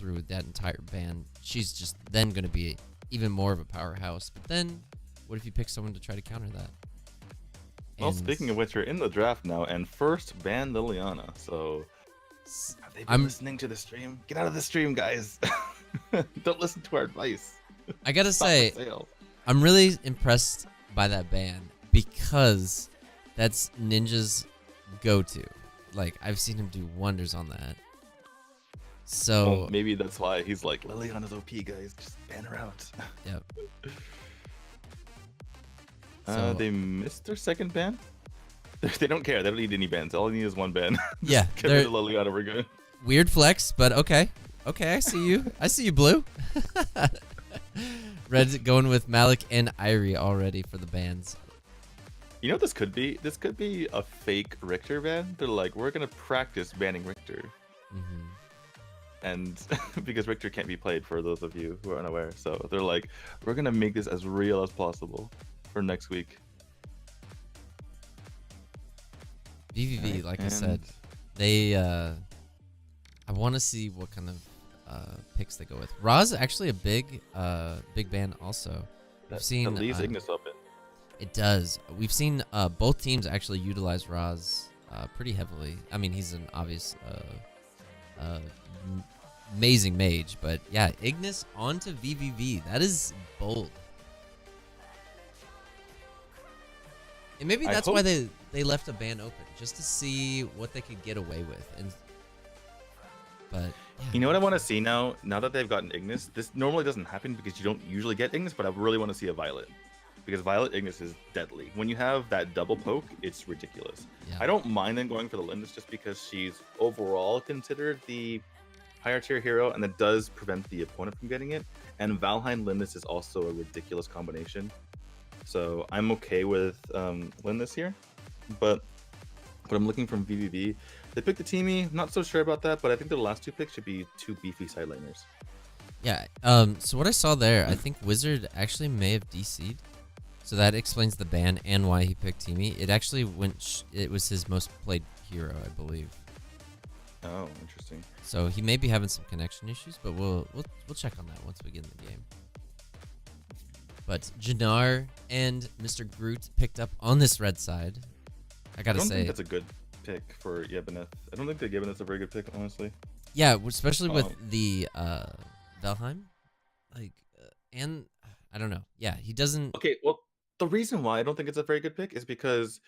through that entire ban, she's just then going to be even more of a powerhouse. But then, what if you pick someone to try to counter that? Well, speaking of which, we're in the draft now, and first ban Liliana. So, have they been listening to the stream? Get out of the stream, guys. Don't listen to our advice. I gotta say, I'm really impressed by that ban because that's Ninja's go-to. Like, I've seen him do wonders on that. So well, maybe that's why he's like, Liliana's OP, guys. Just ban her out. Yep. They missed their second ban. They don't care. They don't need any bans. All they need is one ban. Yeah, get rid of Liliana. We're good. Weird flex, but okay. Okay, I see you. I see you, Blue. Red's going with Malik and Irie already for the bans. You know what this could be? This could be a fake Richter ban. They're like, we're gonna practice banning Richter. Mm-hmm. And because Richter can't be played for those of you who are unaware. So they're like, we're gonna make this as real as possible for next week. veniVidivici, like I said, they I want to see what kind of picks they go with. Ra's actually a big ban also. We've seen that leaves Ignis open. It does. We've seen both teams actually utilize Ra's pretty heavily. I mean, he's an obvious amazing mage, but yeah, Ignis onto veniVidivici. That is bold. And maybe that's why they left a ban open, just to see what they could get away with. But yeah. You know what I want to see now? Now that they've gotten Ignis, this normally doesn't happen because you don't usually get Ignis, but I really want to see a Violet. Because Violet Ignis is deadly. When you have that double poke, it's ridiculous. Yeah. I don't mind them going for the Lindis just because she's overall considered the higher tier hero, and that does prevent the opponent from getting it. And Valheim Lindis is also a ridiculous combination. So I'm okay with Lindis here. But what I'm looking from veniVidivici, they picked the teamy. Not so sure about that, but I think the last two picks should be two beefy side laners. Yeah. So what I saw there, I think Wizard actually may have DC'd. So that explains the ban and why he picked Teamy. It actually it was his most played hero, I believe. Oh, interesting. So he may be having some connection issues, but we'll check on that once we get in the game. But Jannar and Mr. Groot picked up on this red side. I gotta say, I don't think that's a good pick for Yebineth. I don't think that Yebineth's a very good pick, honestly. Yeah, especially with the Valheim, and I don't know. Yeah, he doesn't. Okay, well, the reason why I don't think it's a very good pick is because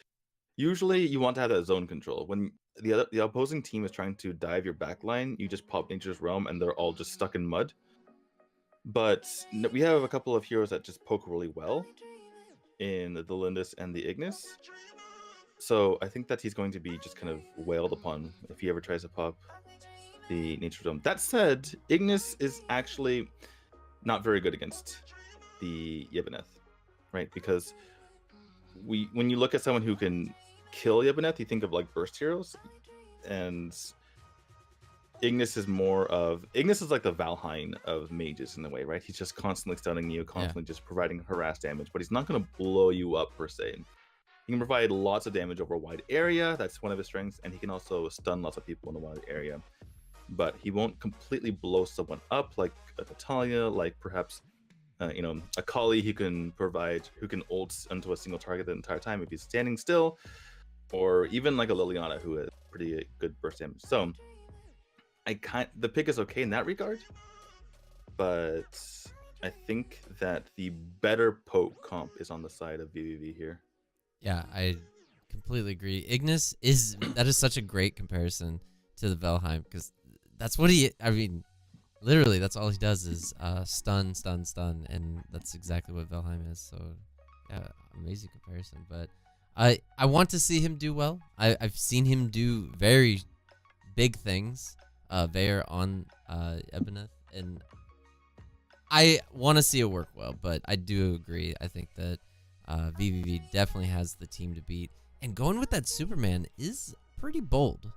usually you want to have that zone control. When the opposing team is trying to dive your backline, you just pop Nature's Realm and they're all just stuck in mud. But we have a couple of heroes that just poke really well in the Lindis and the Ignis. So I think that he's going to be just kind of wailed upon if he ever tries to pop the Nature's Realm. That said, Ignis is actually not very good against the Yebineth. Right, because when you look at someone who can kill Yebineth, you think of like burst heroes, and Ignis is like the Valheim of mages in a way, right? He's just constantly stunning you, constantly just providing harass damage, but he's not going to blow you up per se. He can provide lots of damage over a wide area. That's one of his strengths, and he can also stun lots of people in a wide area. But he won't completely blow someone up like a Natalia, like perhaps. A Kali who can ult onto a single target the entire time if he's standing still, or even like a Liliana who has pretty good burst damage. So the pick is okay in that regard, but I think that the better poke comp is on the side of veniVidivici here. Yeah, I completely agree. Ignis that is such a great comparison to the Valheim, because that's what literally, that's all he does is stun, and that's exactly what Valheim is. So, yeah, amazing comparison. But I want to see him do well. I've seen him do very big things there on Yebineth, and I want to see it work well. But I do agree. I think that veniVidivici definitely has the team to beat. And going with that Superman is pretty bold.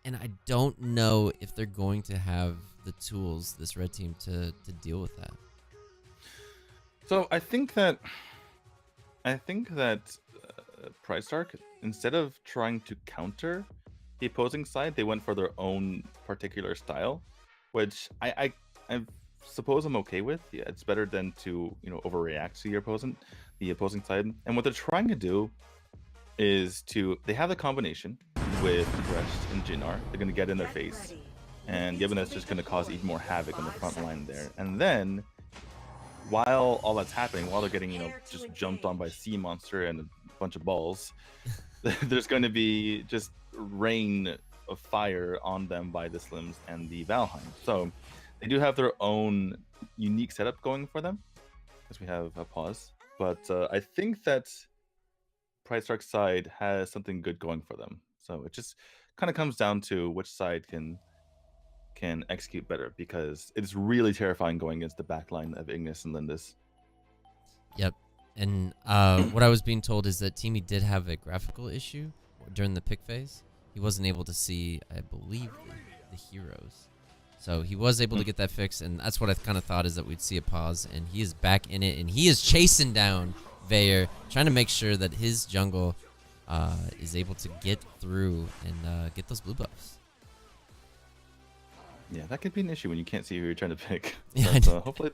And I don't know if they're going to have the tools, this red team, to deal with that. So I think that PrideStark, instead of trying to counter the opposing side, they went for their own particular style, which I suppose I'm okay with. Yeah, it's better than to overreact to the opposing side. And what they're trying to do is they have the combination with Crest and Jinnar. They're going to get in their face, and given that's just going to cause even more havoc on the front line there. And then, while all that's happening, while they're getting just jumped on by Sea Monster and a bunch of balls, there's going to be just rain of fire on them by the Slims and the Valheim. So they do have their own unique setup going for them, because we have a pause. But I think that PrideStark's side has something good going for them. So it just kind of comes down to which side can execute better, because it's really terrifying going against the backline of Ignis and Lindis. Yep. And what I was being told is that Teamy did have a graphical issue during the pick phase. He wasn't able to see, I believe, the heroes. So he was able to get that fixed, and that's what I kind of thought, is that we'd see a pause, and he is back in it, and he is chasing down Valor, trying to make sure that his jungle is able to get through and get those blue buffs. Yeah, that could be an issue when you can't see who you're trying to pick. Yeah, But, hopefully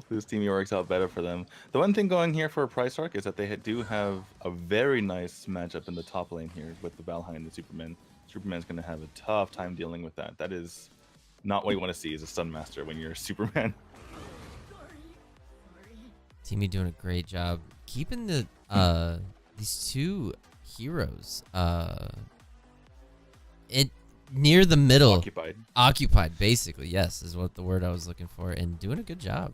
this team works out better for them. The one thing going here for PrideStark is that they do have a very nice matchup in the top lane here with the Valheim and the Superman. Superman's going to have a tough time dealing with that. That is not what you want to see as a Stun Master when you're Superman. Teamy doing a great job keeping the these two heroes near the middle, occupied basically. Yes, is what the word I was looking for, and doing a good job.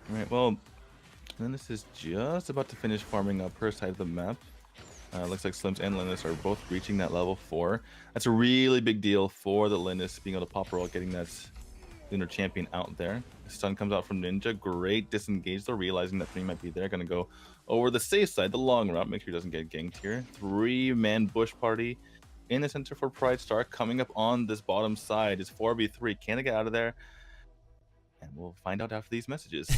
All right, well, then this is just about to finish farming up her side of the map. Looks like Slims and Linus are both reaching that level 4. That's a really big deal for the Linus, being able to pop roll, getting that Lunar Champion out there. The stun comes out from Ninja. Great disengage though, realizing that 3 might be there. Gonna go over the safe side, the long route, make sure he doesn't get ganked here. 3-man bush party in the center for PrideStark. Coming up on this bottom side is 4v3. Can they get out of there? And we'll find out after these messages.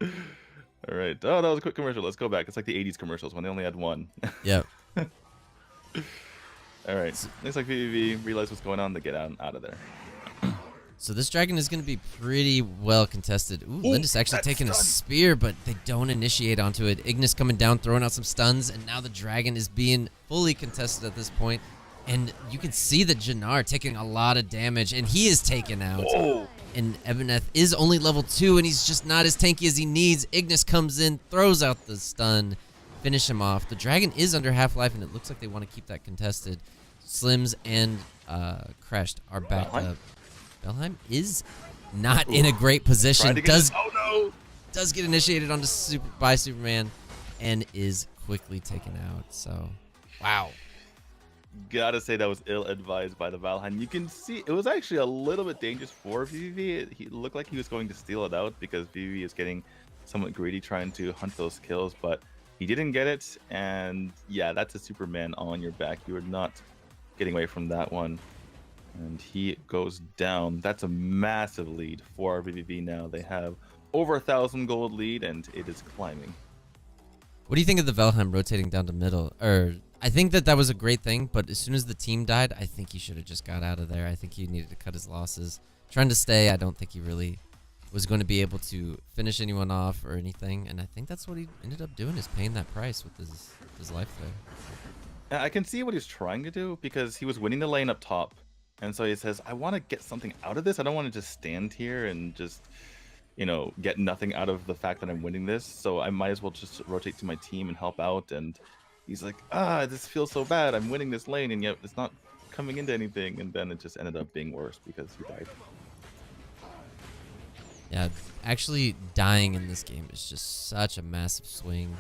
All right. Oh, that was a quick commercial. Let's go back. It's like the 80s commercials when they only had one. Yep. All right. Looks like VVV realized what's going on. They get out of there. So this dragon is going to be pretty well contested. Ooh, Lindis actually taking a spear, but they don't initiate onto it. Ignis coming down, throwing out some stuns, and now the dragon is being fully contested at this point. And you can see that Jinnar taking a lot of damage, and he is taken out. Oh. And Ebeneth is only level 2, and he's just not as tanky as he needs. Ignis comes in, throws out the stun, finish him off. The dragon is under half-life, and it looks like they want to keep that contested. Slims and Crest are back up. Valheim is not in a great position. Does get initiated onto by Superman, and is quickly taken out. So, wow. Gotta say that was ill-advised by the Valheim. You can see it was actually a little bit dangerous for VVV. He looked like he was going to steal it out, because VVV is getting somewhat greedy trying to hunt those kills, but he didn't get it. And yeah, that's a Superman on your back. You are not getting away from that one. And he goes down. That's a massive lead for VVV now. They have over 1,000 gold lead, and it is climbing. What do you think of the Valheim rotating down to middle? I think that was a great thing, but as soon as the team died, I think he should have just got out of there. I think he needed to cut his losses. Trying to stay, I don't think he really was going to be able to finish anyone off or anything, and I think that's what he ended up doing, is paying that price with his life there. I can see what he's trying to do, because he was winning the lane up top, and so he says, I want to get something out of this. I don't want to just stand here and just, get nothing out of the fact that I'm winning this, so I might as well just rotate to my team and help out. And he's like, this feels so bad. I'm winning this lane, and yet it's not coming into anything. And then it just ended up being worse because he died. Yeah, actually dying in this game is just such a massive swing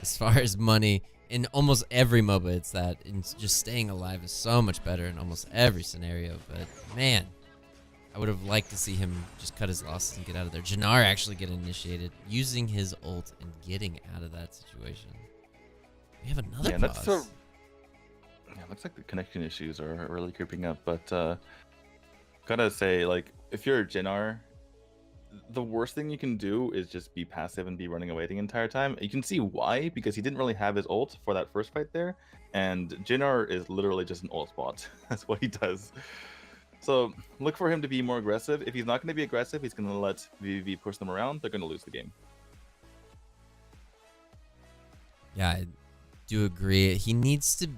as far as money. In almost every MOBA, it's that. And just staying alive is so much better in almost every scenario. But, man, I would have liked to see him just cut his losses and get out of there. Jinnar actually getting initiated, using his ult and getting out of that situation. We have another pause. Looks like the connection issues are really creeping up. But gotta say, like, if you're Jinnar, the worst thing you can do is just be passive and be running away the entire time. You can see why, because he didn't really have his ult for that first fight there, and Jinnar is literally just an ult spot. That's what he does. So look for him to be more aggressive. If he's not going to be aggressive, he's going to let veniVidivici push them around. They're going to lose the game. Yeah, I do agree. He needs to...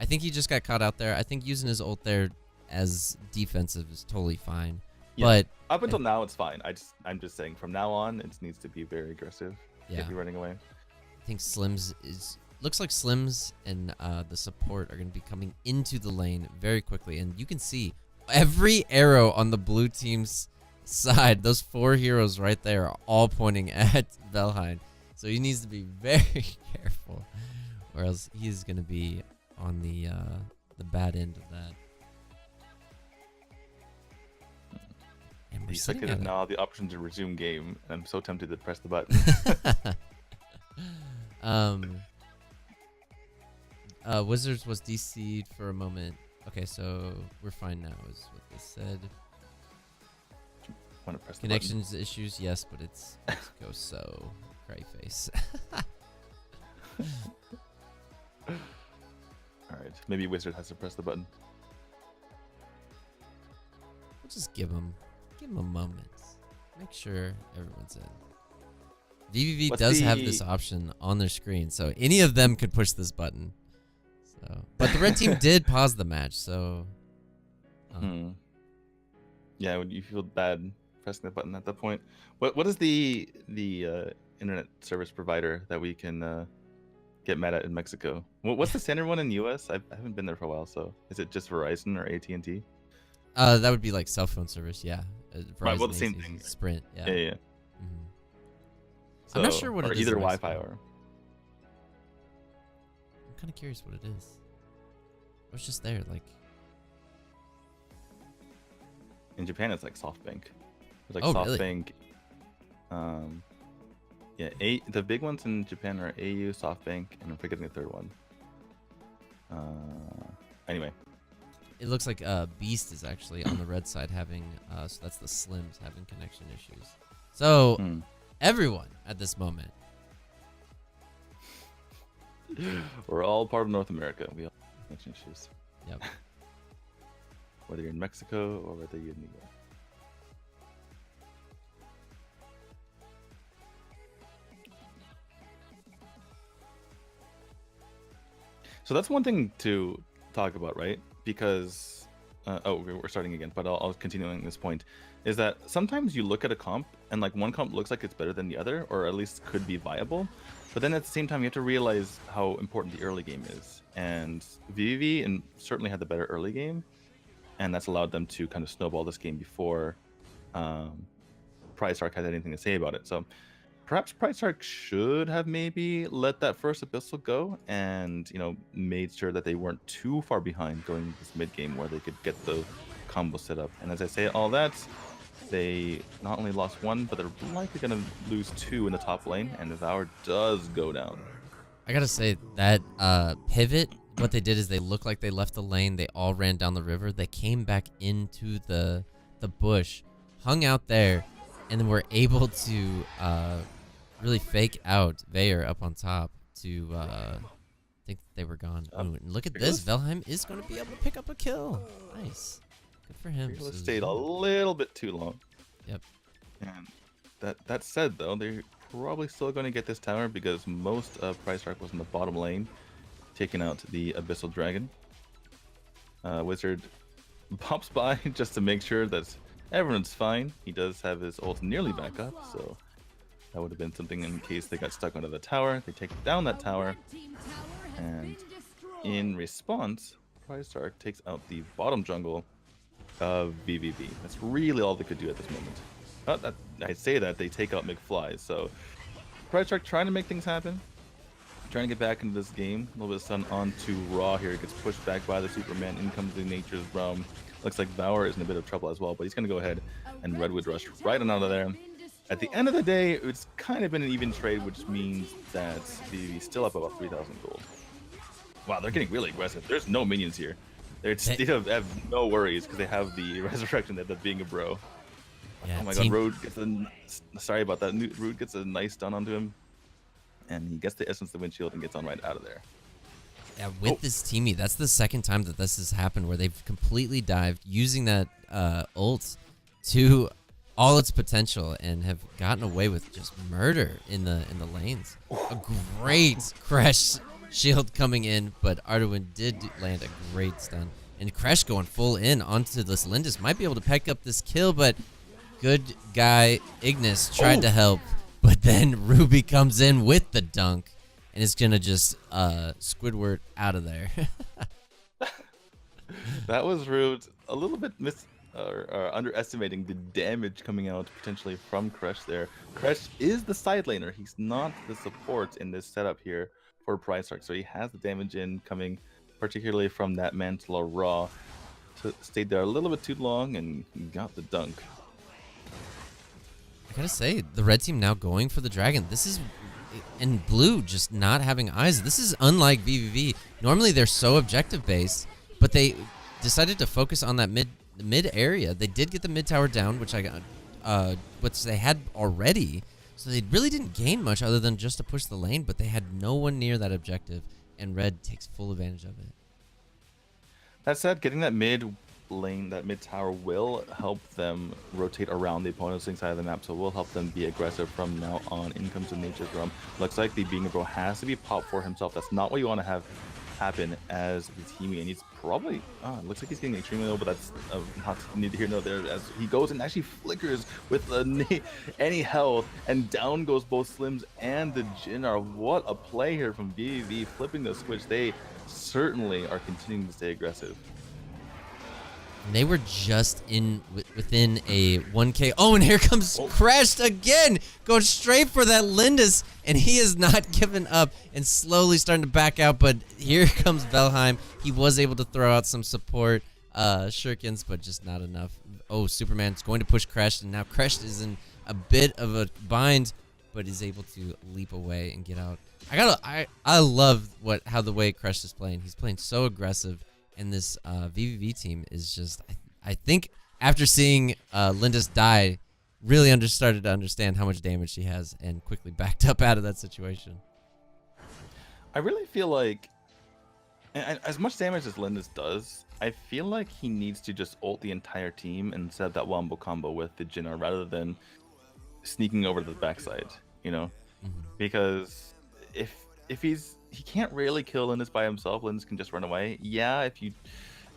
I think he just got caught out there. I think using his ult there as defensive is totally fine. Yeah. But up until now, it's fine. I'm just saying from now on, it needs to be very aggressive. Yeah. If you're running away. I think Slims is... Looks like Slims and the support are going to be coming into the lane very quickly. And you can see every arrow on the blue team's side. Those 4 heroes right there are all pointing at Valheim. So he needs to be very careful, or else he's going to be on the bad end of that. And the second is now the option to resume game. I'm so tempted to press the button. Wizards was DC'd for a moment. Okay, so we're fine now, is what they said. Want to press the Connections button. issues, yes, but it's go so cry face. All right, maybe Wizard has to press the button. We'll just give him a moment. Make sure everyone's in. veniVidivici does have this option on their screen, so any of them could push this button. So, but the red team did pause the match, so. Yeah, would you feel bad pressing the button at that point? What is the internet service provider that we can get mad at in Mexico? What's the standard one in the US? I haven't been there for a while, so is it just Verizon or AT&T? That would be like cell phone service, yeah. Verizon, right, well, the same thing. Sprint, yeah. Yeah. Mm-hmm. So, I'm not sure what it is. Either Wi-Fi or. I'm kind of curious what it is. It was just there, like. In Japan, it's like SoftBank. It's like SoftBank. Really? Yeah, the big ones in Japan are AU, SoftBank, and I'm forgetting the third one. Anyway. It looks like Beast is actually on the red side having, so that's the Slims having connection issues. So, everyone at this moment. We're all part of North America. We all have connection issues. Yep. Whether you're in Mexico or whether you're in New York. So that's one thing to talk about, right? Because, we're starting again, but I'll continue on this point, is that sometimes you look at a comp and like one comp looks like it's better than the other, or at least could be viable. But then at the same time, you have to realize how important the early game is. And veniVidivici and certainly had the better early game, and that's allowed them to kind of snowball this game before PrideStark had anything to say about it. So perhaps PrideStark should have maybe let that first Abyssal go and, made sure that they weren't too far behind going into this mid game where they could get the combo set up. And as I say all that, they not only lost 1, but they're likely going to lose 2 in the top lane, and the Valor does go down. I gotta say, that pivot, what they did is they looked like they left the lane, they all ran down the river, they came back into the bush, hung out there, and then were able to really fake out Valor up on top to think that they were gone. Ooh, and look at this, Valheim is going to be able to pick up a kill. Nice. Good for him. Fearless stayed a little bit too long. Yep. And that said, though, they're probably still going to get this tower because most of PrideStark was in the bottom lane, taking out the Abyssal Dragon. Wizard pops by just to make sure that everyone's fine. He does have his ult nearly back up, so that would have been something in case they got stuck under the tower. They take down that tower, and in response, PrideStark takes out the bottom jungle of veniVidivici. That's really all they could do at this moment. I say that, they take out McFly, so PrideStark trying to make things happen. Trying to get back into this game. A little bit of sun onto Raw here. Gets pushed back by the Superman. In comes the Nature's Realm. Looks like Valor is in a bit of trouble as well, but he's going to go ahead and Redwood Rush right on out of there. At the end of the day, it's kind of been an even trade, which means that he's still up about 3,000 gold. Wow, they're getting really aggressive. There's no minions here. They have no worries because they have the Resurrection that being a bro. Yeah, Oh my god, Road gets a... Sorry about that. Root gets a nice stun onto him. And he gets the essence of the windshield and gets on right out of there. Yeah, with this teammate, that's the second time that this has happened where they've completely dived using that ult to all its potential and have gotten away with just murder in the lanes. A great Crash shield coming in, but Arduin did land a great stun. And Crash going full in onto this Lindis might be able to pick up this kill, but good guy Ignis tried to help, but then Ruby comes in with the dunk. And it's gonna just Squidward out of there. That was rude. A little bit underestimating the damage coming out potentially from Crush there. Crush is the side laner. He's not the support in this setup here for PrideStark. So he has the damage in coming, particularly from that Mantler Raw. Stayed there a little bit too long and got the dunk. I gotta say, the red team now going for the dragon. This is... And blue just not having eyes. This is unlike VVV. Normally they're so objective based, but they decided to focus on that mid area. They did get the mid tower down, which which they had already. So they really didn't gain much other than just to push the lane, but they had no one near that objective, and red takes full advantage of it. That said, getting that mid lane, that mid tower will help them rotate around the opponent's side of the map, so it will help them be aggressive from now on. In comes the Nature's Realm. Looks like the Being a Bro has to be popped for himself. That's not what you want to have happen as the teammate, and he's probably looks like he's getting extremely low, but that's not neither here nor there, as he goes and actually flickers with any health, and down goes both Slims and the Jinnar. What a play here from VVV, flipping the switch. They certainly are continuing to stay aggressive. They were just within a 1K. Oh, and here comes Crashed again, going straight for that Lindis, and he is not giving up and slowly starting to back out. But here comes Valheim. He was able to throw out some support shurikens, but just not enough. Oh, Superman's going to push Crashed, and now Crashed is in a bit of a bind, but is able to leap away and get out. I love how the way Crashed is playing. He's playing so aggressive. And this VVV team is just, I think after seeing Lindis die, really started to understand how much damage she has and quickly backed up out of that situation. I really feel like, as much damage as Lindis does, I feel like he needs to just ult the entire team and set that wombo combo with the Jinnar rather than sneaking over to the backside, you know? Because if he can't really kill Lindis by himself. Lindis can just run away. Yeah, if you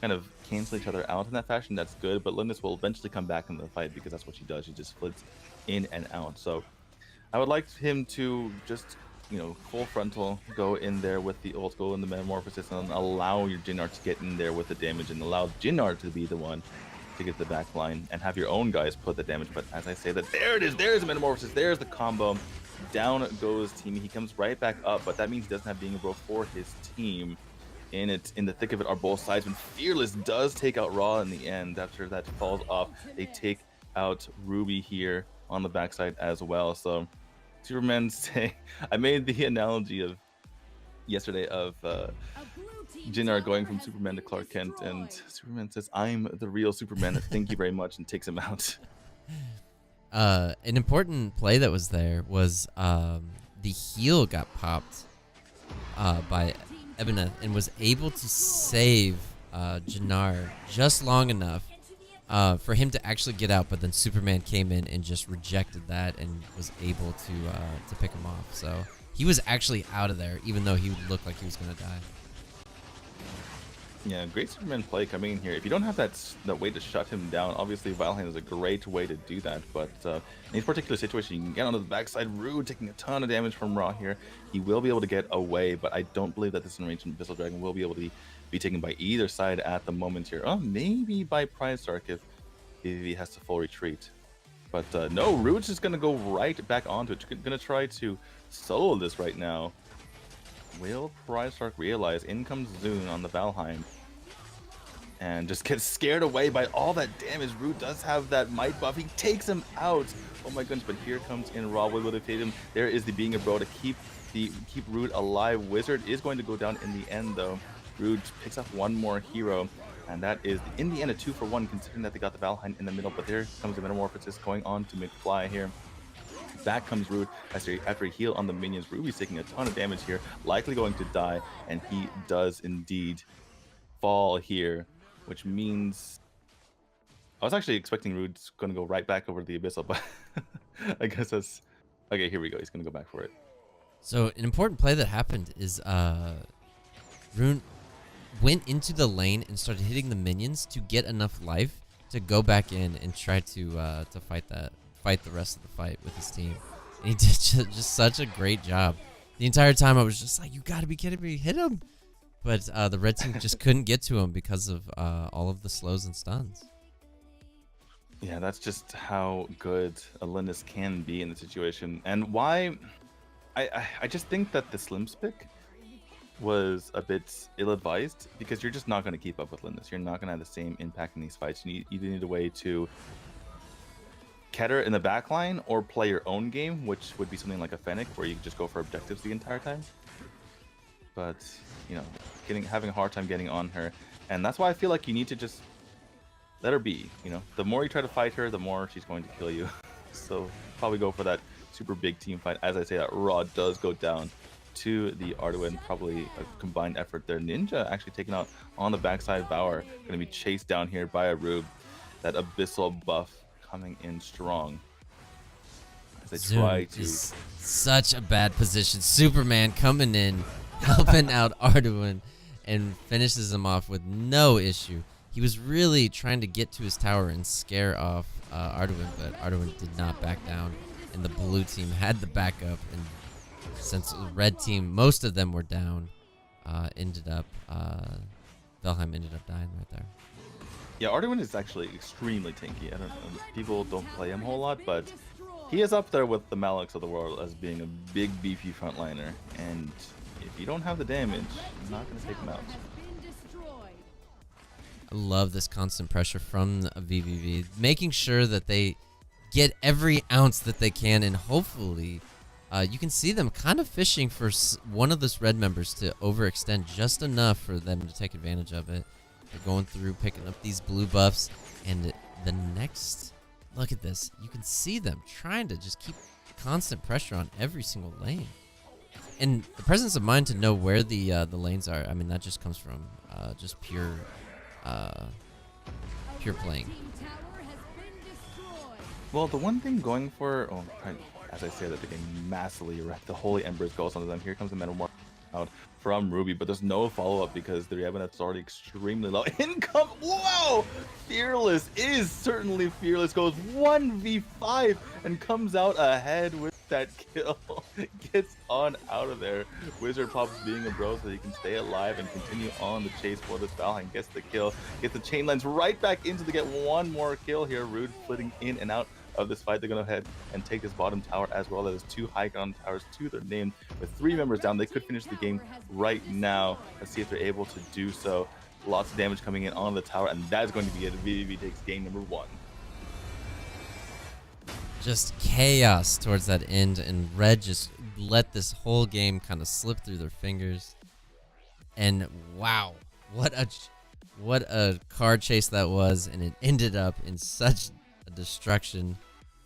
kind of cancel each other out in that fashion, that's good. But Lindis will eventually come back in the fight because that's what she does. She just flits in and out. So I would like him to just, you know, full frontal, go in there with the ult, go in the metamorphosis, and allow your Jinnar to get in there with the damage, and allow Jinnar to be the one to get the back line, and have your own guys put the damage. But as I say that, there it is. There's the metamorphosis. There's the combo. Down goes Teamy. He comes right back up, but that means he doesn't have Being a Bro for his team. In the thick of it are both sides, and Fearless does take out Raw in the end. After that falls off, they take out Ruby here on the backside as well. So Superman say, I made the analogy of yesterday of Jinnar going from Superman to Clark Kent, and Superman says, I'm the real Superman, thank you very much, and takes him out. An important play that was there was the heal got popped by Ebeneth and was able to save Jinnar just long enough for him to actually get out, but then Superman came in and just rejected that and was able to pick him off. So he was actually out of there, even though he looked like he was going to die. Yeah, great Superman play coming in here. If you don't have that way to shut him down, obviously Valheim is a great way to do that. But in this particular situation, you can get onto the backside. Rude taking a ton of damage from Raw here. He will be able to get away, but I don't believe that this Enraged Abyssal Dragon will be able to be taken by either side at the moment here. Oh, maybe by PrideStark if he has to full retreat. But no, Rude's just going to go right back onto it. Going to try to solo this right now. Will PrideStark realize? In comes Zune on the Valheim. And just gets scared away by all that damage. Rude does have that might buff. He takes him out. Oh my goodness, but here comes in Raw. Will defeat him. There is the Being a Bro to keep Rude alive. Wizard is going to go down in the end though. Rude picks up one more hero. And that is, in the end, a 2-for-1, considering that they got the Valheim in the middle. But there comes the Metamorphosis going on to McFly here. Back comes Rude after he heal on the minions. Ruby's taking a ton of damage here, likely going to die, and he does indeed fall here, which means I was actually expecting Rude's going to go right back over the Abyssal, but I guess that's okay. Here we go. He's going to go back for it. So an important play that happened is Rune went into the lane and started hitting the minions to get enough life to go back in and try to fight the rest of the fight with his team. And he did just such a great job. The entire time I was just like, you gotta be kidding me, hit him! But the red team just couldn't get to him because of all of the slows and stuns. Yeah, that's just how good a Lindis can be in the situation, and why I just think that the Slims pick was a bit ill-advised, because you're just not going to keep up with Lindis. You're not going to have the same impact in these fights. You need a way to Keter in the backline or play your own game, which would be something like a Fennec, where you just go for objectives the entire time. But, you know, having a hard time getting on her, and that's why I feel like you need to just let her be. You know, the more you try to fight her, the more she's going to kill you. So probably go for that super big team fight. As I say, that Rod does go down to the Arduin. Probably a combined effort there. Ninja actually taken out on the backside. Valor going to be chased down here by a Rube. That Abyssal buff coming in strong as they try to. Such a bad position. Superman coming in, helping out Arduin, and finishes him off with no issue. He was really trying to get to his tower and scare off Arduin, but Arduin did not back down, and the blue team had the backup. And since the red team, most of them were down, Valheim ended up dying right there. Yeah, Arduin is actually extremely tanky. I don't know, people don't play him a whole lot, but he is up there with the Malix of the world as being a big, beefy frontliner. And if you don't have the damage, you're not going to take him out. I love this constant pressure from the VVV, making sure that they get every ounce that they can, and hopefully you can see them kind of fishing for one of those red members to overextend just enough for them to take advantage of it. They're going through, picking up these blue buffs, and the next, look at this. You can see them trying to just keep constant pressure on every single lane. And the presence of mind to know where the lanes are, I mean, that just comes from just pure playing. Well, the one thing going for, as I say that, they can massively wreck the Holy Embers goes onto them. Here comes the Metamorph out from Ruby, but there's no follow-up because the Revenant's already extremely low. Income, whoa! Fearless is certainly fearless. Goes 1v5 and comes out ahead with that kill. Gets on out of there. Wizard Pops being a bro so he can stay alive and continue on the chase for this Valheim. Gets the kill. Gets the chain lines right back into to get one more kill here. Rude flitting in and out of this fight. They're going to head and take this bottom tower, as well as 2 high ground towers to their name. With 3 members down, they could finish the game right now. Let's see if they're able to do so. Lots of damage coming in on the tower, and that's going to be it. VVV takes game number 1. Just chaos towards that end, and Red just let this whole game kind of slip through their fingers. And wow, what a card chase that was, and it ended up in such a destruction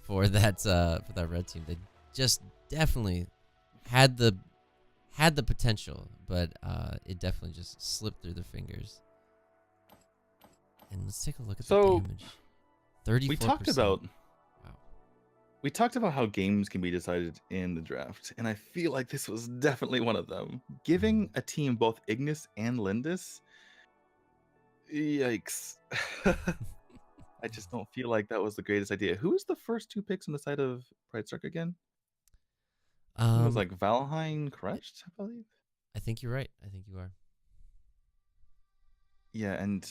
for that red team. They just definitely had the potential, but it definitely just slipped through their fingers. And let's take a look at the damage. 34%. We talked about how games can be decided in the draft, and I feel like this was definitely one of them. Giving a team both Ignis and Lindis, yikes. I just don't feel like that was the greatest idea. Who was the first 2 picks on the side of PrideStark again? It was like Valheim Crushed, I believe. I think you're right. I think you are. Yeah, and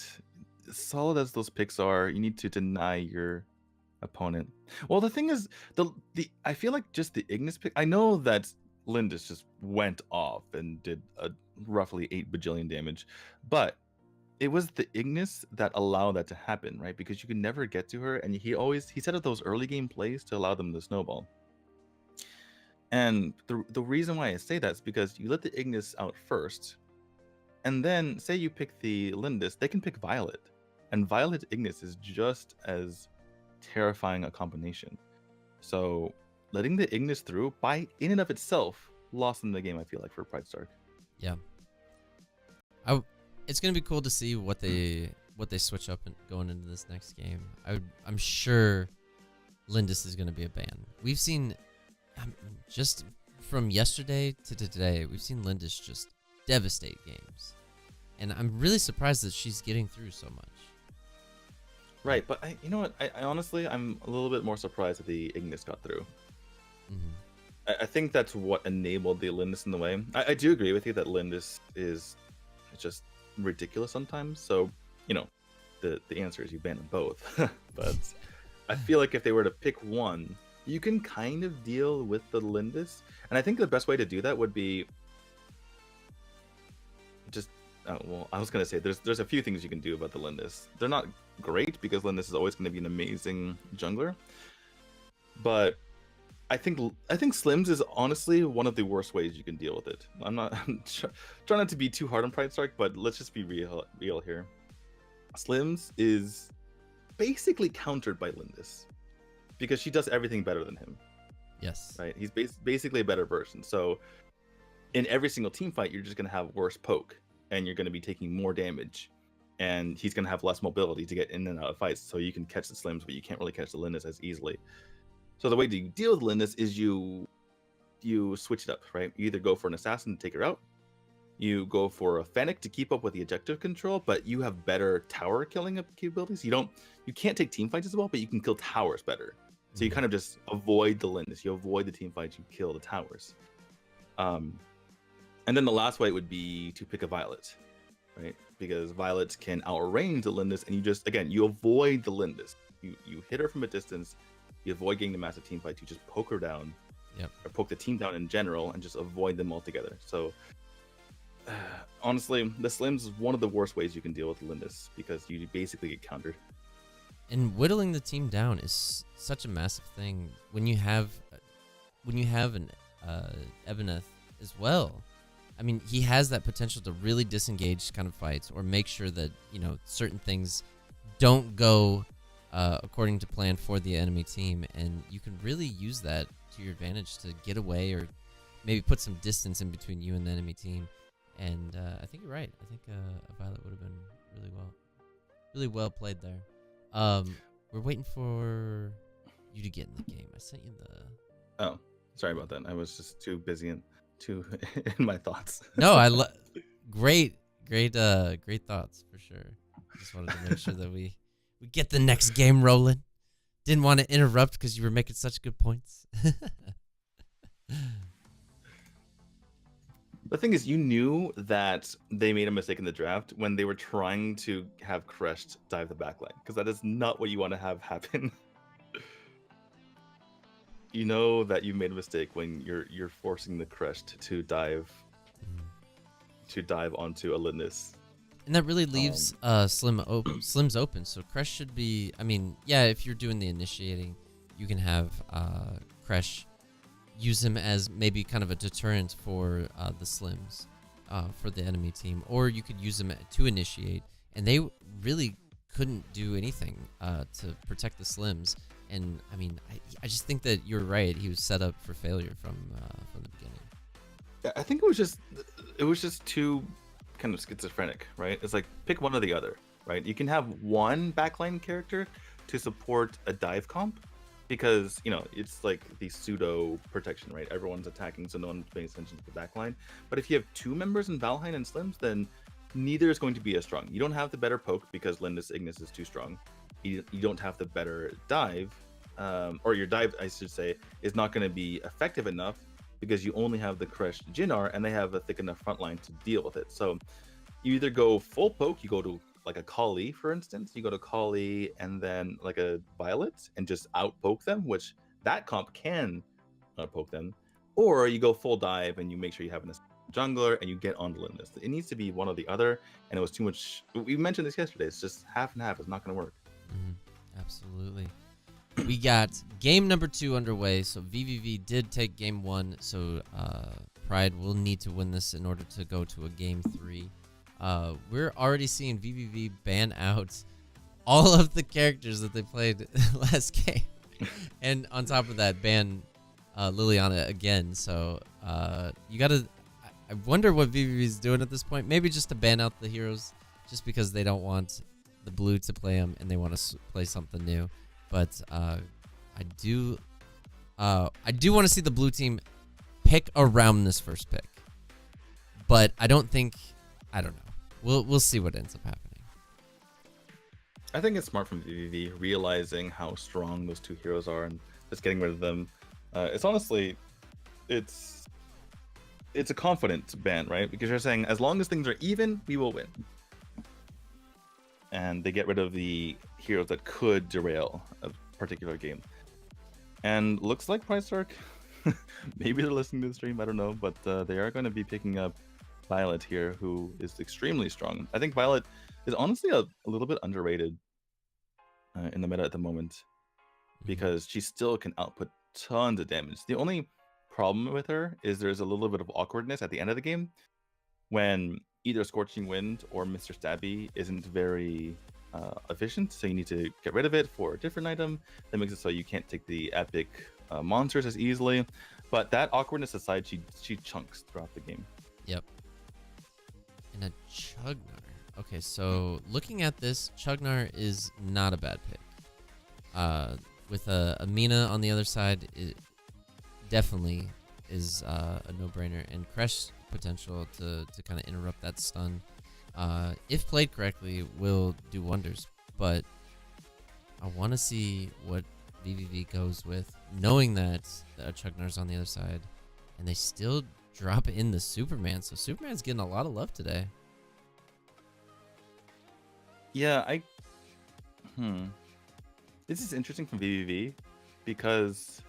solid as those picks are, you need to deny your opponent. Well, the thing is, I feel like just the Ignis pick. I know that Lindis just went off and did a roughly 8 bajillion damage, but it was the Ignis that allowed that to happen, right? Because you could never get to her, and he set up those early game plays to allow them to snowball. And the reason why I say that is because you let the Ignis out first, And then say you pick the Lindis, they can pick Violet. And Violet Ignis is just as terrifying a combination. So letting the Ignis through by in and of itself lost in the game, I feel like, for PrideStark. Yeah. It's gonna be cool to see what they switch up going into this next game. I'm sure Lindis is gonna be a ban. We've seen just from yesterday to today, we've seen Lindis just devastate games, and I'm really surprised that she's getting through so much. Right, but you know what? I honestly, I'm a little bit more surprised that the Ignis got through. I think that's what enabled the Lindis in the way. I do agree with you that Lindis is just ridiculous sometimes. So, you know, the answer is you ban them both. But I feel like if they were to pick one, you can kind of deal with the Lindis. And I think the best way to do that would be just, well, I was going to say there's a few things you can do about the Lindis. They're not great because Lindis is always going to be an amazing jungler. But I think Slims is honestly one of the worst ways you can deal with it. I'm trying not to be too hard on PrideStark, but let's just be real here. Slims is basically countered by Lindis because she does everything better than him. Yes. Right. He's basically a better version. So in every single team fight, you're just going to have worse poke, and you're going to be taking more damage, and he's going to have less mobility to get in and out of fights. So you can catch the Slims, but you can't really catch the Lindis as easily. So the way to deal with Lindis is you switch it up, right? You either go for an assassin to take her out, you go for a Fennec to keep up with the objective control, but you have better tower killing capabilities. You can't take team fights as well, but you can kill towers better. So you kind of just avoid the Lindis, you avoid the team fights, you kill the towers. And then the last way would be to pick a Violet, right? Because Violet can outrange the Lindis, and you avoid the Lindis. You hit her from a distance. You avoid getting the massive team fight. You just poke her down, or poke the team down in general, and just avoid them altogether. So, honestly, the Slims is one of the worst ways you can deal with Lindis because you basically get countered. And whittling the team down is such a massive thing when you have an Ebeneth as well. I mean, he has that potential to really disengage kind of fights or make sure that certain things don't go according to plan for the enemy team, and you can really use that to your advantage to get away or maybe put some distance in between you and the enemy team. And I think you're right. I think a Violet would have been really well played there. We're waiting for you to get in the game. I sent you the. Oh, sorry about that. I was just too busy in my thoughts. No, great thoughts for sure. Just wanted to make sure that we get the next game rolling. Didn't want to interrupt because you were making such good points. The thing is, you knew that they made a mistake in the draft when they were trying to have Crest dive the backline, because that is not what you want to have happen. You know that you made a mistake when you're forcing the Crest to dive onto a Lindis. And that really leaves Slims open. So Kresh should be, I mean, yeah, if you're doing the initiating, you can have Kresh use him as maybe kind of a deterrent for the Slims, for the enemy team. Or you could use him to initiate. And they really couldn't do anything to protect the Slims. And, I mean, I just think that you're right. He was set up for failure from the beginning. Yeah, I think it was just too kind of schizophrenic, right? It's like pick one or the other, right? You can have one backline character to support a dive comp because it's like the pseudo protection, right? Everyone's attacking, so no one's paying attention to the backline. But if you have two members in Valheim and Slims, then neither is going to be as strong. You don't have the better poke because Lindis Ignis is too strong. You don't have the better dive, or your dive, I should say, is not going to be effective enough because you only have the Kresh Jinnar, and they have a thick enough front line to deal with it. So you either go full poke, you go to like a Kali, for instance, you go to Kali and then like a Violet and just out poke them, which that comp can poke them, or you go full dive and you make sure you have a jungler and you get on the Lindis. It needs to be one or the other, and it was too much. We mentioned this yesterday. It's just half and half. It's not going to work. Absolutely. We got game number 2 underway. So VVV did take game 1. So Pride will need to win this in order to go to a game 3. we're already seeing VVV ban out all of the characters that they played last game. And on top of that, ban Liliana again. So you gotta. I wonder what VVV is doing at this point. Maybe just to ban out the heroes, just because they don't want the blue to play them and they want to play something new. But I do want to see the blue team pick around this first pick. But I don't know. We'll see what ends up happening. I think it's smart from VVV realizing how strong those two heroes are and just getting rid of them. It's honestly, it's a confident ban, right? Because you're saying as long as things are even, we will win. And they get rid of the heroes that could derail a particular game. And looks like PrideStark, maybe they're listening to the stream, I don't know, but they are going to be picking up Violet here, who is extremely strong. I think Violet is honestly a little bit underrated in the meta at the moment, because she still can output tons of damage. The only problem with her is there's a little bit of awkwardness at the end of the game when either Scorching Wind or Mr. Stabby isn't very efficient, so you need to get rid of it for a different item. That makes it so you can't take the epic monsters as easily. But that awkwardness aside, she chunks throughout the game. Yep. And a Chugnar. Okay, so looking at this, Chugnar is not a bad pick. With a Mina on the other side, it definitely is a no-brainer. And Crash potential to kind of interrupt that stun, if played correctly, will do wonders. But I want to see what VVV goes with, knowing that Chugnar's on the other side, and they still drop in the Superman. So Superman's getting a lot of love today. Yeah, this is interesting from VVV because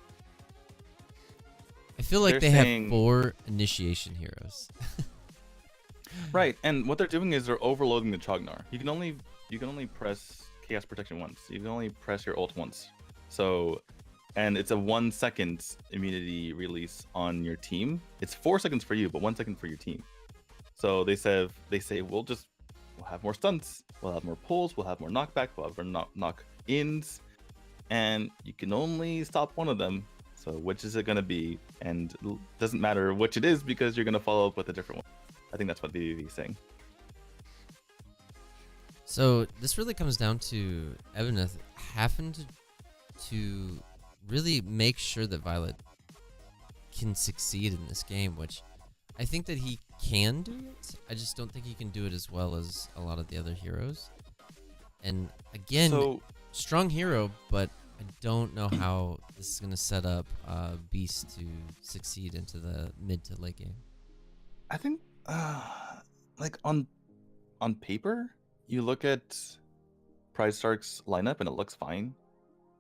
I feel like they have 4 initiation heroes. Right, and what they're doing is they're overloading the Chognar. You can only press Chaos Protection once. You can only press your ult once. So, and it's a 1 second immunity release on your team. It's 4 seconds for you, but 1 second for your team. So they say we'll have more stunts, we'll have more pulls, we'll have more knockback, we'll have more knock-ins, and you can only stop one of them. So which is it going to be? And it doesn't matter which it is because you're going to follow up with a different one. I think that's what VVV is saying. So this really comes down to Evaneth having to really make sure that Violet can succeed in this game, which I think that he can do it. I just don't think he can do it as well as a lot of the other heroes. And again, strong hero, but I don't know how this is going to set up Beast to succeed into the mid to late game. I think, like on paper, you look at PrideStark's lineup and it looks fine.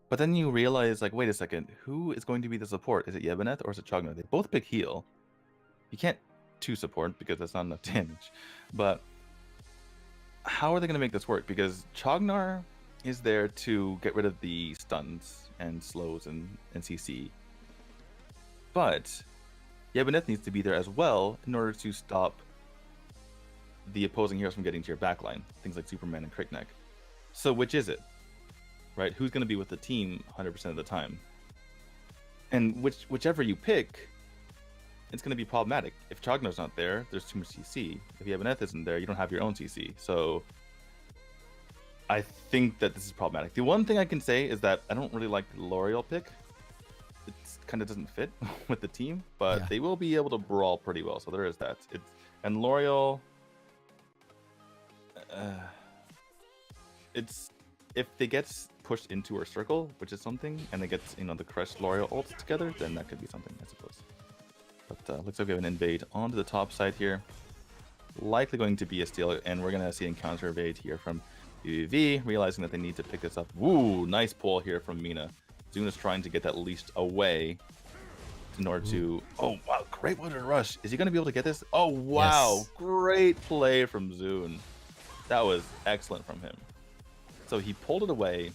But then you realize, like, wait a second, who is going to be the support? Is it Yebeneth or is it Chognar? They both pick heal. You can't 2 support because that's not enough damage. But how are they going to make this work? Because Chognar is there to get rid of the stuns and slows and CC. But Yebeneth needs to be there as well in order to stop the opposing heroes from getting to your backline. Things like Superman and Crickneck. So which is it? Right? Who's going to be with the team 100% of the time? And whichever you pick, it's going to be problematic. If Chognar's not there, there's too much CC. If Yebeneth isn't there, you don't have your own CC. So I think that this is problematic. The one thing I can say is that I don't really like the L'Oreal pick. It kind of doesn't fit with the team, but they will be able to brawl pretty well. So there is that. And L'Oreal, it's if they get pushed into her circle, which is something, and they get the Crush L'Oreal ults together, then that could be something, I suppose. But looks like we have an invade onto the top side here. Likely going to be a steal, and we're gonna see an counter evade here from VVV, realizing that they need to pick this up. Woo, nice pull here from Mina. Zune is trying to get that leashed away in order to... Oh, wow, great water rush. Is he going to be able to get this? Oh, wow, yes. Great play from Zune. That was excellent from him. So he pulled it away,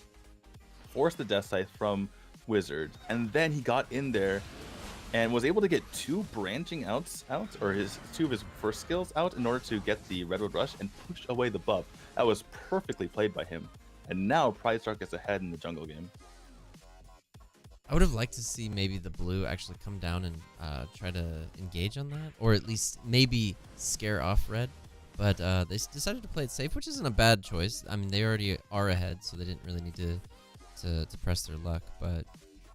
forced the Death Scythe from Wizard, and then he got in there and was able to get 2 branching outs out, or his 2 of his first skills out, in order to get the Redwood Rush and push away the buff. That was perfectly played by him. And now PrideStark is ahead in the jungle game. I would have liked to see maybe the blue actually come down and try to engage on that, or at least maybe scare off red. But they decided to play it safe, which isn't a bad choice. I mean, they already are ahead, so they didn't really need to press their luck. But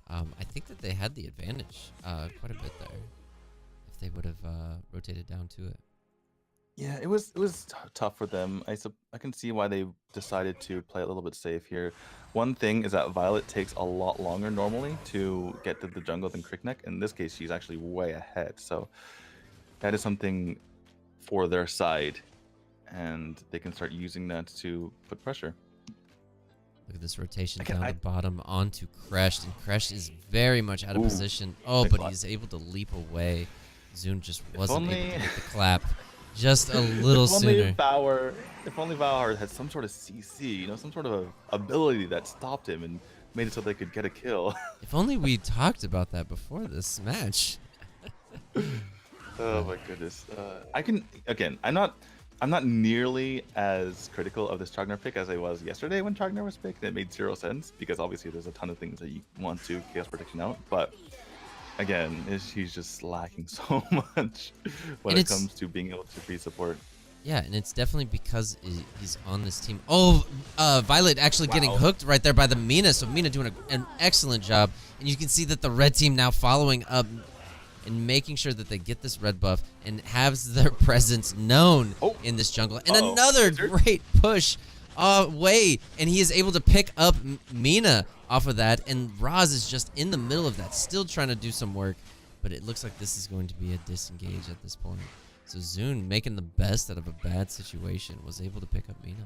I think that they had the advantage quite a bit there if they would have rotated down to it. Yeah, it was tough for them. I can see why they decided to play a little bit safe here. One thing is that Violet takes a lot longer normally to get to the jungle than Crickneck. In this case, she's actually way ahead. So that is something for their side, and they can start using that to put pressure. Look at this rotation down the bottom onto Kresh, and Kresh is very much out of position. Oh, but he's able to leap away. Zune just wasn't able to get the clap just a little sooner. If only Valor had some sort of CC, some sort of ability that stopped him and made it so they could get a kill. If only we talked about that before this match. Oh my goodness. I'm not nearly as critical of this Chogner pick as I was yesterday when Chogner was picked. It made 0 sense because obviously there's a ton of things that you want to Chaos Protection out, but again, he's just lacking so much when it comes to being able to free support. Yeah, and it's definitely because he's on this team. Oh, Violet actually getting hooked right there by the Mina. So Mina doing an excellent job. And you can see that the red team now following up and making sure that they get this red buff and has their presence known in this jungle. And another great push away. And he is able to pick up Mina off of that. And Roz is just in the middle of that, still trying to do some work. But it looks like this is going to be a disengage at this point. So Zune, making the best out of a bad situation, was able to pick up Mina.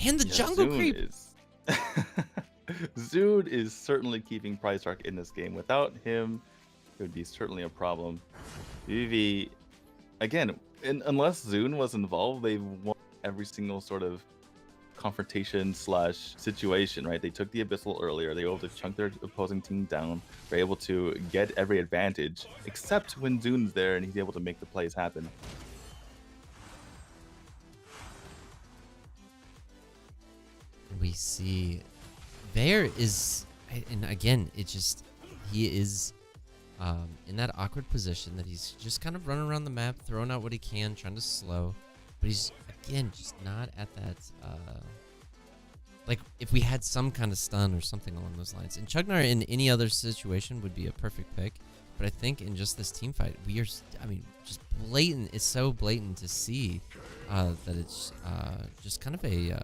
And the jungle creep! Zune is certainly keeping PrideStark in this game. Without him, it would be certainly a problem. veniVidivici, again, unless Zune was involved, they've won every single sort of confrontation / situation, right? They took the Abyssal earlier. They were able to chunk their opposing team down. They're able to get every advantage, except when Zune's there and he's able to make the plays happen. We see there is, and again, it just, he is in that awkward position that he's just kind of running around the map, throwing out what he can, trying to slow. But he's, again, just not at that, like, if we had some kind of stun or something along those lines. And Chugnar in any other situation would be a perfect pick. But I think in just this team fight, we are, I mean, just blatant. It's so blatant to see that it's just kind of a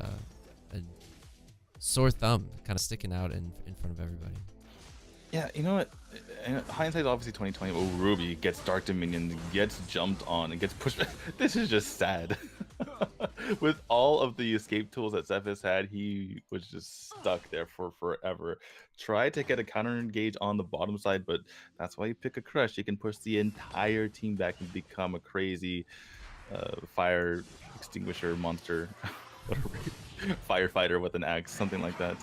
sore thumb kind of sticking out in front of everybody. Yeah, you know what? Hindsight is obviously 2020. Oh, Ruby gets Dark Dominion, gets jumped on, and gets pushed. This is just sad. With all of the escape tools that Zephys had, he was just stuck there for forever. Tried to get a counter engage on the bottom side, but that's why you pick a Crush. You can push the entire team back and become a crazy fire extinguisher monster. Firefighter with an axe, something like that.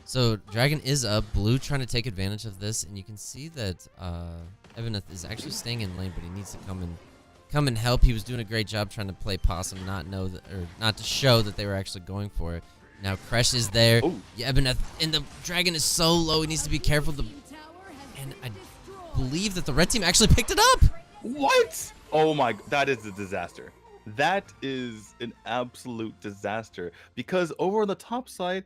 So Dragon is up, Blue trying to take advantage of this, and you can see that Evaneth is actually staying in lane, but he needs to come and help. He was doing a great job trying to play possum, not to show that they were actually going for it. Now Kresh is there. Yeah, Evaneth, and the Dragon is so low, he needs to be careful. And I believe that the red team actually picked it up. What? Oh my, that is a disaster. That is an absolute disaster, because over on the top side,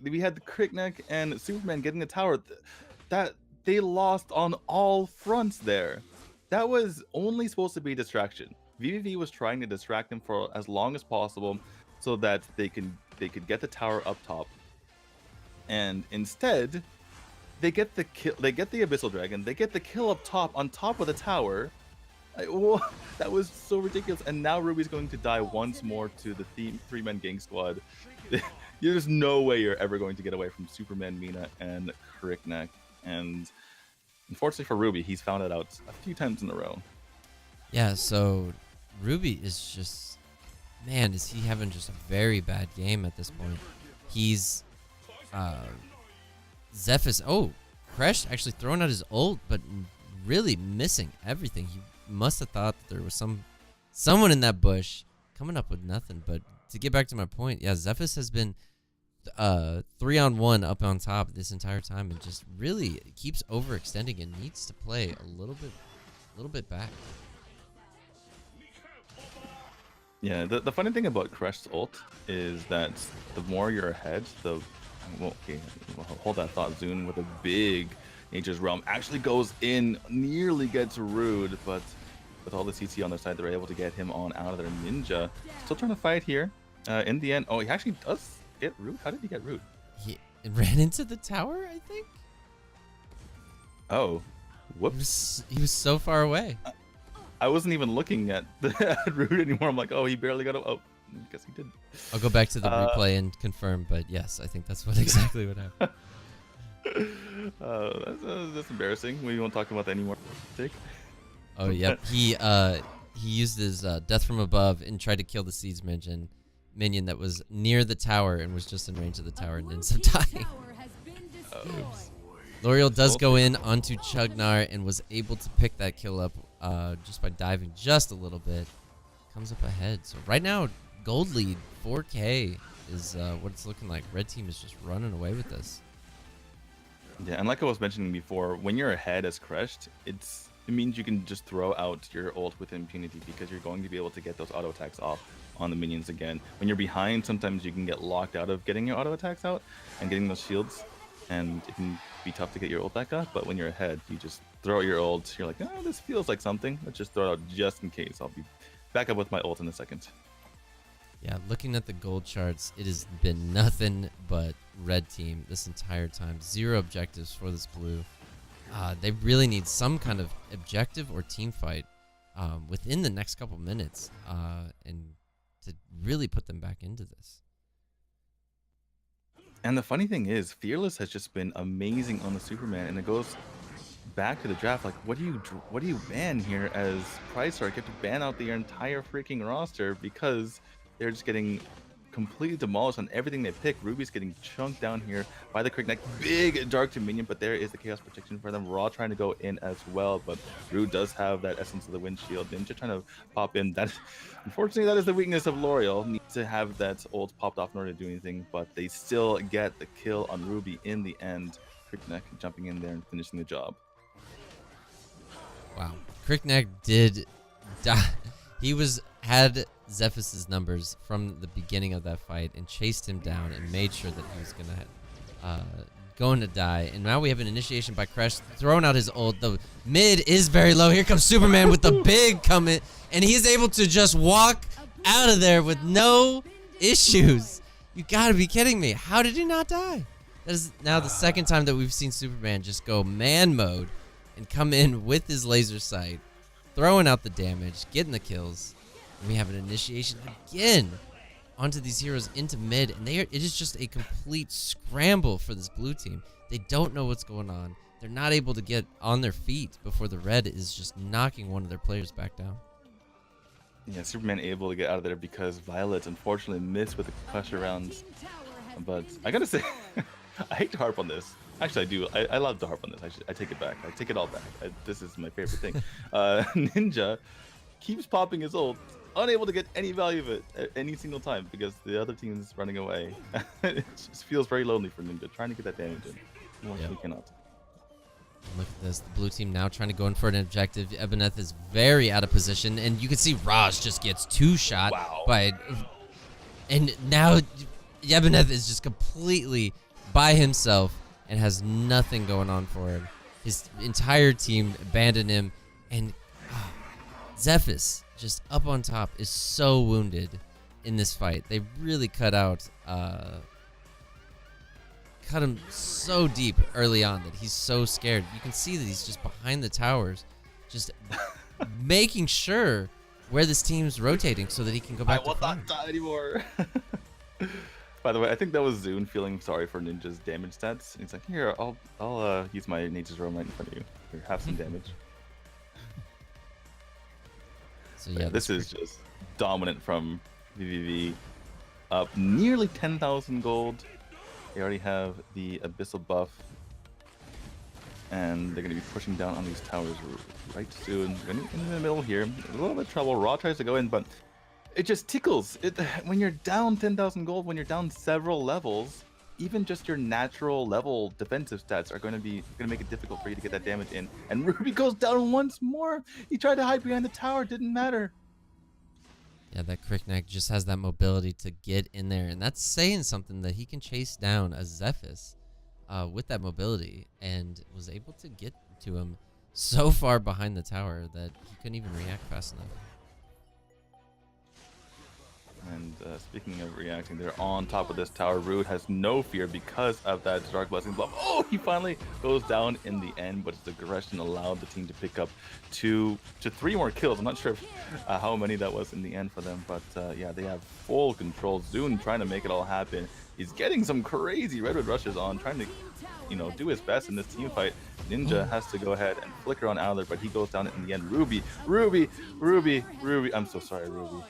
we had the Crickneck and Superman getting the tower. That they lost on all fronts there. That was only supposed to be a distraction. veniVidivici was trying to distract them for as long as possible so that they could get the tower up top. And instead, they get the kill. They get the Abyssal Dragon. They get the kill up top on top of the tower. That was so ridiculous. And now Ruby's going to die once more to the three-man gang squad. There's no way you're ever going to get away from Superman, Mina, and Crickneck. And unfortunately for Ruby, he's found it out a few times in a row. Yeah, so Ruby is just, man, is he having just a very bad game at this point. He's Zephys, Crash actually throwing out his ult, but really missing everything. He must have thought that there was someone in that bush coming up with nothing. But to get back to my point, yeah, Zephys has been 3-on-1 up on top this entire time and just really keeps overextending and needs to play a little bit back. Yeah, the funny thing about Crash's ult is that the more you're ahead, okay, hold that thought, Zune, with a big Nature's Realm actually goes in, nearly gets Rude, but with all the CC on their side, they're able to get him on out of their Ninja. Still trying to fight here. In the end, oh, he actually does get Rude. How did he get Rude? He ran into the tower, I think. Oh, whoops. He was so far away. I wasn't even looking at the Rude anymore. I'm like, oh, he barely got him. Oh, I guess he did. I'll go back to the replay and confirm, but yes, I think that's exactly what happened. That's embarrassing. We won't talk about that anymore. Take. Oh, yep. He used his Death from Above and tried to kill the Seeds minion that was near the tower and was just in range of the tower and ends up dying. Oops. L'Oreal does go in onto Chugnar and was able to pick that kill up just by diving just a little bit. Comes up ahead. So right now, gold lead 4K is what it's looking like. Red team is just running away with this. Yeah, and like I was mentioning before, when you're ahead as Crushed, it means you can just throw out your ult with impunity because you're going to be able to get those auto attacks off on the minions again. When you're behind, sometimes you can get locked out of getting your auto attacks out and getting those shields, and it can be tough to get your ult back up. But when you're ahead, you just throw out your ult. You're like, oh, this feels like something. Let's just throw it out just in case. I'll be back up with my ult in a second. Yeah, looking at the gold charts, it has been nothing but red team this entire time. 0 objectives for this blue. They really need some kind of objective or team fight within the next couple minutes and to really put them back into this. And the funny thing is, Fearless has just been amazing on the Superman, and it goes back to the draft. Like, what do you ban here as PrideStark? You have to ban out the entire freaking roster because they're just getting completely demolished on everything they pick. Ruby's getting chunked down here by the Quick Neck. Big Dark to minion, but there is the Chaos Protection for them. Raw trying to go in as well, but Rude does have that Essence of the Windshield. Ninja trying to pop in. Unfortunately, that is the weakness of L'Oreal. Needs to have that ult popped off in order to do anything, but they still get the kill on Ruby in the end. Quick Neck jumping in there and finishing the job. Wow. Quick Neck did die. He had Zephys' numbers from the beginning of that fight and chased him down and made sure that he was going to die. And now we have an initiation by Crash throwing out his ult. The mid is very low. Here comes Superman with the big commit, and he's able to just walk out of there with no issues. You gotta be kidding me. How did he not die? That is now the second time that we've seen Superman just go man mode and come in with his laser sight, throwing out the damage, getting the kills. And we have an initiation again onto these heroes into mid, and it is just a complete scramble for this blue team. They don't know what's going on. They're not able to get on their feet before the red is just knocking one of their players back down. Yeah, Superman able to get out of there because Violet unfortunately missed with the concussion rounds. But I gotta say, I hate to harp on this. Actually, I do. I love to harp on this. I take it back. I take it all back. This is my favorite thing. Ninja keeps popping his ult, unable to get any value of it at any single time because the other team is running away. It just feels very lonely for Ninja, trying to get that damage in. He cannot. Look at this. The blue team now trying to go in for an objective. Ebeneth is very out of position, and you can see Raj just gets 2-shot by... And now Ebeneth is just completely by himself and has nothing going on for him. His entire team abandoned him, and Zephys, just up on top, is so wounded in this fight. They really cut him so deep early on that he's so scared. You can see that he's just behind the towers, just making sure where this team's rotating so that he can go back to front. I will not die anymore. By the way, I think that was Zune feeling sorry for Ninja's damage stats. He's like, here, I'll use my Nature's Realm right in front of you. Here, have some damage. So yeah, this is just dominant from veniVidivici. Up nearly 10,000 gold. They already have the Abyssal buff. And they're going to be pushing down on these towers right soon. In the middle here. A little bit of trouble. Raw tries to go in, but it just tickles. When you're down 10,000 gold, when you're down several levels, even just your natural level defensive stats are going to make it difficult for you to get that damage in. And Ruby goes down once more. He tried to hide behind the tower. Didn't matter. Yeah, that Crickneck just has that mobility to get in there. And that's saying something, that he can chase down a Zephys with that mobility, and was able to get to him so far behind the tower that he couldn't even react fast enough. And speaking of reacting, they're on top of this tower. Rude has no fear because of that Dark Blessing buff. Oh, he finally goes down in the end, but his aggression allowed the team to pick up 2 to 3 more kills. I'm not sure how many that was in the end for them, but yeah, they have full control. Zune trying to make it all happen. He's getting some crazy Redwood rushes on, trying to, you know, do his best in this team fight. Ninja has to go ahead and flicker on Adler, but he goes down in the end. Ruby. I'm so sorry, Ruby.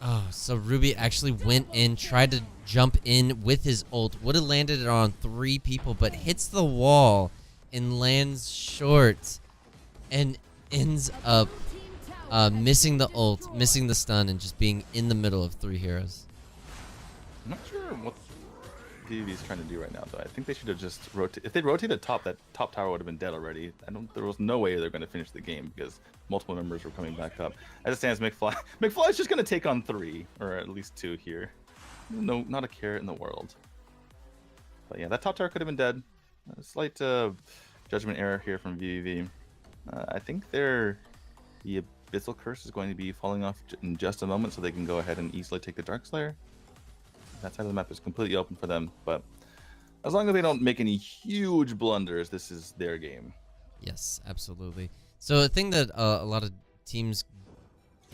Oh, so Ruby actually went in, tried to jump in with his ult. Would have landed it on 3 people, but hits the wall and lands short. And ends up missing the ult, missing the stun, and just being in the middle of 3 heroes. I'm not sure what PvV is trying to do right now, though. I think they should have just rotated. If they rotated top, that top tower would have been dead already. There was no way they're going to finish the game because multiple members were coming back up. As it stands, McFly is just going to take on 3, or at least 2 here. No, not a care in the world. But yeah, that top tower could have been dead. A slight judgment error here from veniVidivici. I think the Abyssal Curse is going to be falling off in just a moment, so they can go ahead and easily take the Dark Slayer. That side of the map is completely open for them, but as long as they don't make any huge blunders, this is their game. Yes, absolutely. So a thing that a lot of teams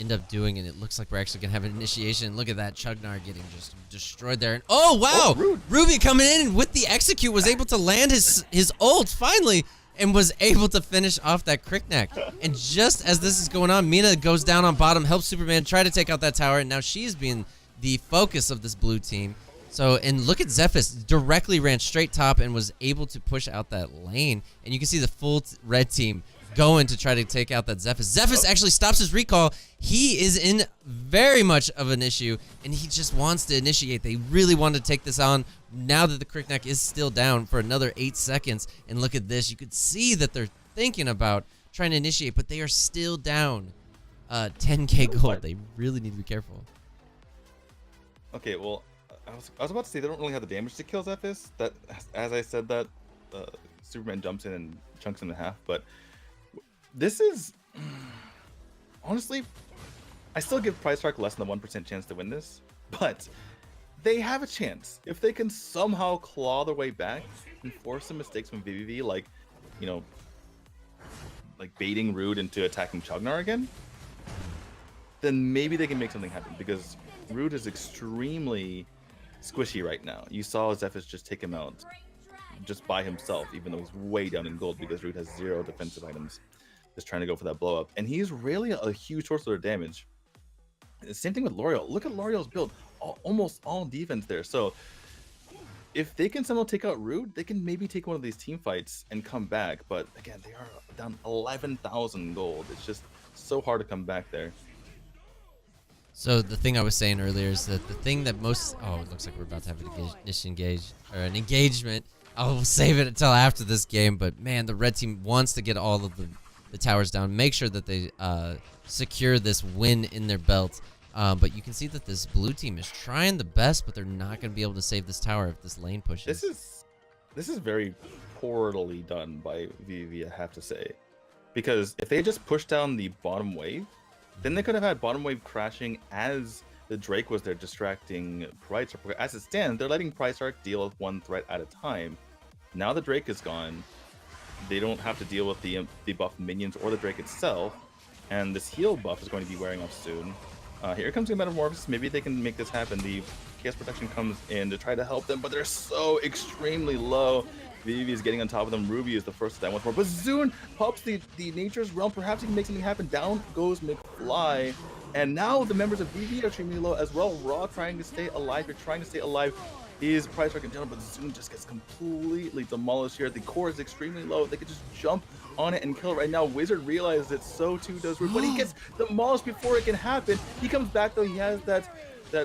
end up doing, and it looks like we're actually going to have an initiation. Look at that, Chugnar getting just destroyed there. And oh, wow! Oh, Ruby coming in with the execute, was able to land his ult finally, and was able to finish off that Crickneck. And just as this is going on, Mina goes down on bottom, helps Superman try to take out that tower, and now she's being the focus of this blue team. So, and look at Zephys, directly ran straight top and was able to push out that lane. And you can see the full red team going to try to take out that Zephys. Zephys actually stops his recall. He is in very much of an issue, and he just wants to initiate. They really want to take this on now that the Crickneck is still down for another 8 seconds. And look at this. You could see that they're thinking about trying to initiate, but they are still down 10k gold. They really need to be careful. Okay, well, I was about to say they don't really have the damage to kill Zephys. That, as I said, that Superman jumps in and chunks him in half. But this is honestly, I still give PrideStark less than a 1% chance to win this, but they have a chance if they can somehow claw their way back and force some mistakes from veniVidivici, like, you know, like baiting Rude into attacking Chugnar again. Then maybe they can make something happen, because Rude is extremely squishy right now. You saw Zephys just take him out just by himself, even though he's way down in gold, because Rude has 0 defensive items. Just trying to go for that blow up. And he's really a huge source of their damage. Same thing with L'Oreal. Look at L'Oreal's build. Almost all defense there. So if they can somehow take out Rude, they can maybe take one of these team fights and come back. But again, they are down 11,000 gold. It's just so hard to come back there. So the thing I was saying earlier is that the thing that most... Oh, it looks like we're about to have an engagement. I'll save it until after this game. But man, the red team wants to get all of the towers down. Make sure that they secure this win in their belt. But you can see that this blue team is trying the best, but they're not going to be able to save this tower if this lane pushes. This is very poorly done by veniVidivici, I have to say. Because if they just pushed down the bottom wave, then they could have had bottom wave crashing as the Drake was there distracting PrideStark. As it stands, they're letting PrideStark deal with one threat at a time. Now the Drake is gone. They don't have to deal with the buffed minions or the Drake itself. And this heal buff is going to be wearing off soon. Here comes the Metamorphosis. Maybe they can make this happen. The Chaos Protection comes in to try to help them, but they're so extremely low. veniVidivici is getting on top of them. Ruby is the first to die once more. But Zune pops the Nature's Realm. Perhaps he can make something happen. Down goes McFly. And now the members of veniVidivici are extremely low as well. Raw trying to stay alive. You're trying to stay alive. is PrideStark in general, but Zoom just gets completely demolished here. The core is extremely low. They could just jump on it and kill it right now. Wizard realizes it, so too does Root, but he gets demolished before it can happen. He comes back though, he has that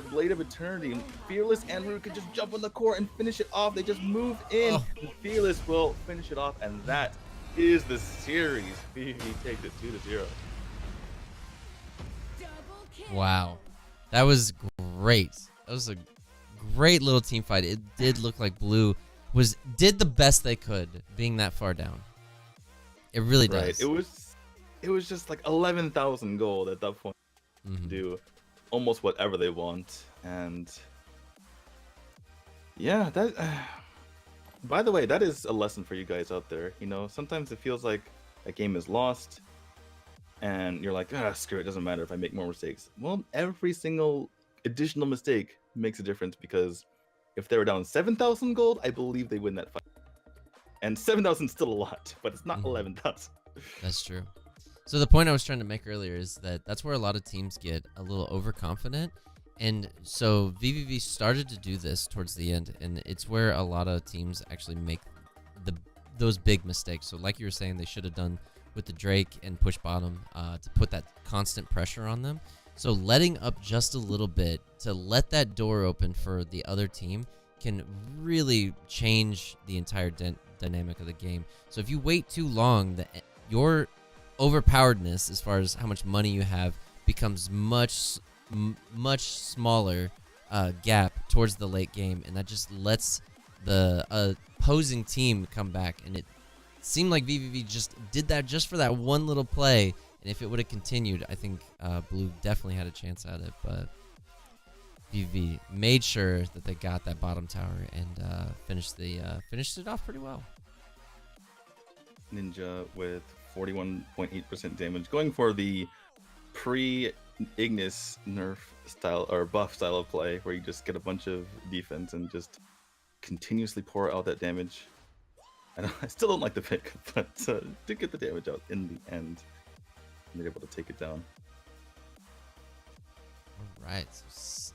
Blade of Eternity. Fearless and Root can just jump on the core and finish it off. They just move in. Oh. Fearless will finish it off, and that is the series. PvV takes it 2-0. Wow, that was great. That was a great little team fight. It did look like Blue did the best they could being that far down. It really does. Right. It was just like 11,000 gold at that point to do almost whatever they want. And yeah, that by the way, that is a lesson for you guys out there. You know, sometimes it feels like a game is lost and you're like, screw it, doesn't matter if I make more mistakes. Well, every single additional mistake makes a difference, because if they were down 7,000 gold, I believe they win that fight. And 7,000 is still a lot, but it's not 11,000. That's true. So the point I was trying to make earlier is that that's where a lot of teams get a little overconfident. And so veniVidivici started to do this towards the end, and it's where a lot of teams actually make those big mistakes. So like you were saying, they should have done with the Drake and push bottom to put that constant pressure on them. So letting up just a little bit to let that door open for the other team can really change the entire dynamic of the game. So if you wait too long, your overpoweredness as far as how much money you have becomes much smaller gap towards the late game, and that just lets the opposing team come back. And it seemed like veniVidivici just did that just for that one little play, and if it would have continued, I think Blue definitely had a chance at it. But veniVidivici made sure that they got that bottom tower and finished it off pretty well. Ninja with 41.8% damage, going for the pre-Ignis nerf style or buff style of play, where you just get a bunch of defense and just continuously pour out that damage. I still don't like the pick, but did get the damage out in the end. And they're able to take it down. All right. So